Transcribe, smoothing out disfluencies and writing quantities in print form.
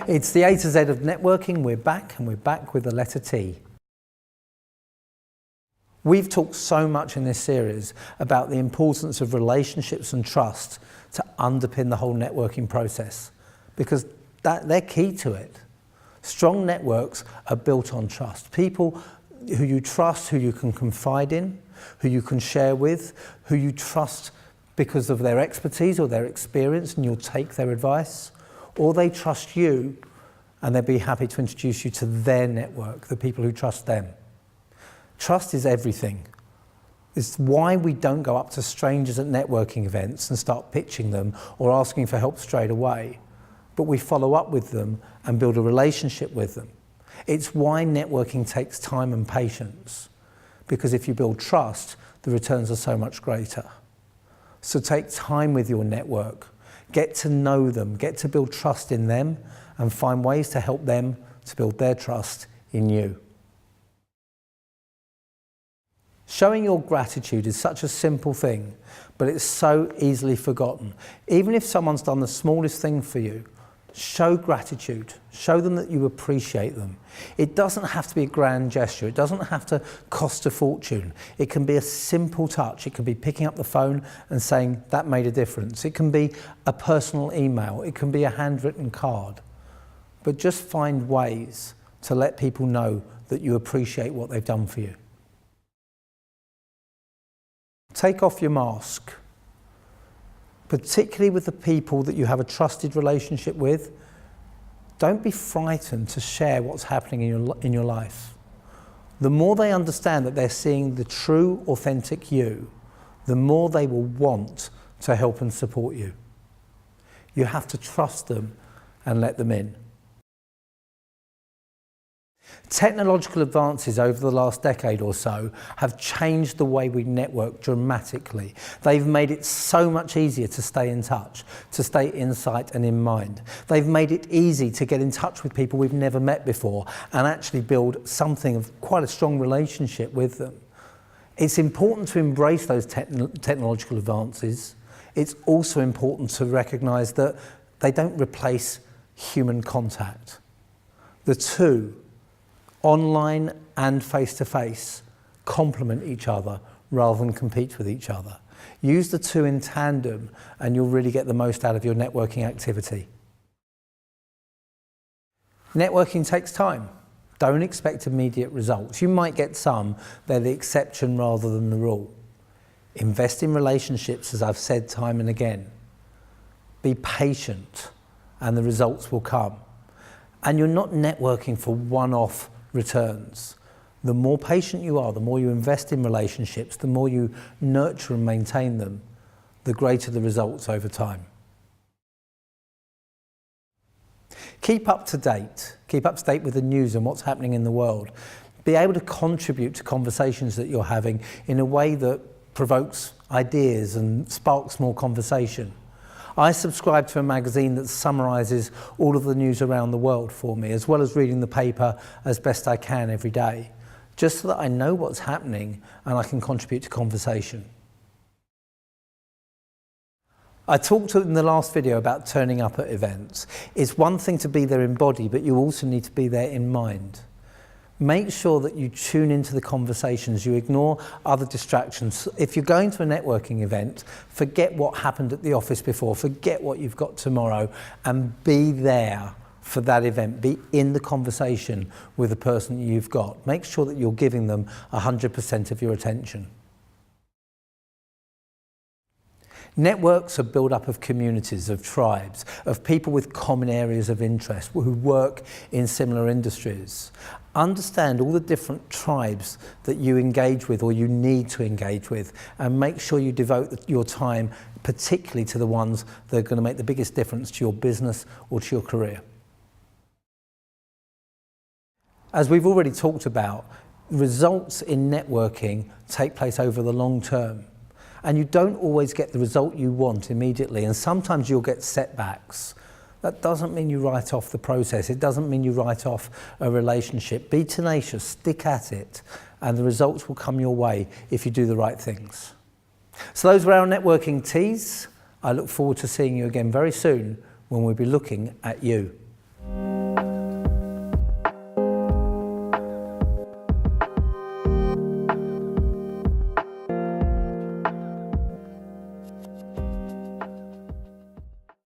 It's the A to Z of networking. We're back, and we're back with the letter T. We've talked so much in this series about the importance of relationships and trust to underpin the whole networking process, because they're key to it. Strong networks are built on trust. People who you trust, who you can confide in, who you can share with, who you trust because of their expertise or their experience, and you'll take their advice, or they trust you and they'll be happy to introduce you to their network, the people who trust them. Trust is everything. It's why we don't go up to strangers at networking events and start pitching them or asking for help straight away, but we follow up with them and build a relationship with them. It's why networking takes time and patience, because if you build trust, the returns are so much greater. So take time with your network, get to know them, get to build trust in them, and find ways to help them to build their trust in you. Showing your gratitude is such a simple thing, but it's so easily forgotten. Even if someone's done the smallest thing for you, show gratitude. Show them that you appreciate them. It doesn't have to be a grand gesture. It doesn't have to cost a fortune. It can be a simple touch. It can be picking up the phone and saying, that made a difference. It can be a personal email. It can be a handwritten card. But just find ways to let people know that you appreciate what they've done for you. Take off your mask, particularly with the people that you have a trusted relationship with. Don't be frightened to share what's happening in your life. The more they understand that they're seeing the true, authentic you, the more they will want to help and support you. You have to trust them and let them in. Technological advances over the last decade or so have changed the way we network dramatically. They've made it so much easier to stay in touch, to stay in sight and in mind. They've made it easy to get in touch with people we've never met before and actually build something of quite a strong relationship with them. It's important to embrace those technological advances. It's also important to recognise that they don't replace human contact. The two, online and face-to-face, complement each other rather than compete with each other. Use the two in tandem and you'll really get the most out of your networking activity. Networking takes time. Don't expect immediate results. You might get some, they're the exception rather than the rule. Invest in relationships, as I've said time and again. Be patient and the results will come. And you're not networking for one-off returns. The more patient you are, the more you invest in relationships, the more you nurture and maintain them, the greater the results over time. Keep up to date. Keep up to date with the news and what's happening in the world. Be able to contribute to conversations that you're having in a way that provokes ideas and sparks more conversation. I subscribe to a magazine that summarises all of the news around the world for me, as well as reading the paper as best I can every day, just so that I know what's happening and I can contribute to conversation. I talked in the last video about turning up at events. It's one thing to be there in body, but you also need to be there in mind. Make sure that you tune into the conversations, you ignore other distractions. If you're going to a networking event, forget what happened at the office before, forget what you've got tomorrow, and be there for that event. Be in the conversation with the person you've got. Make sure that you're giving them 100% of your attention. Networks are built up of communities, of tribes, of people with common areas of interest who work in similar industries. Understand all the different tribes that you engage with or you need to engage with, and make sure you devote your time particularly to the ones that are going to make the biggest difference to your business or to your career. As we've already talked about, results in networking take place over the long term. And you don't always get the result you want immediately, and sometimes you'll get setbacks. That doesn't mean you write off the process. It doesn't mean you write off a relationship. Be tenacious, stick at it, and the results will come your way if you do the right things. So those were our networking T's. I look forward to seeing you again very soon when we'll be looking at you.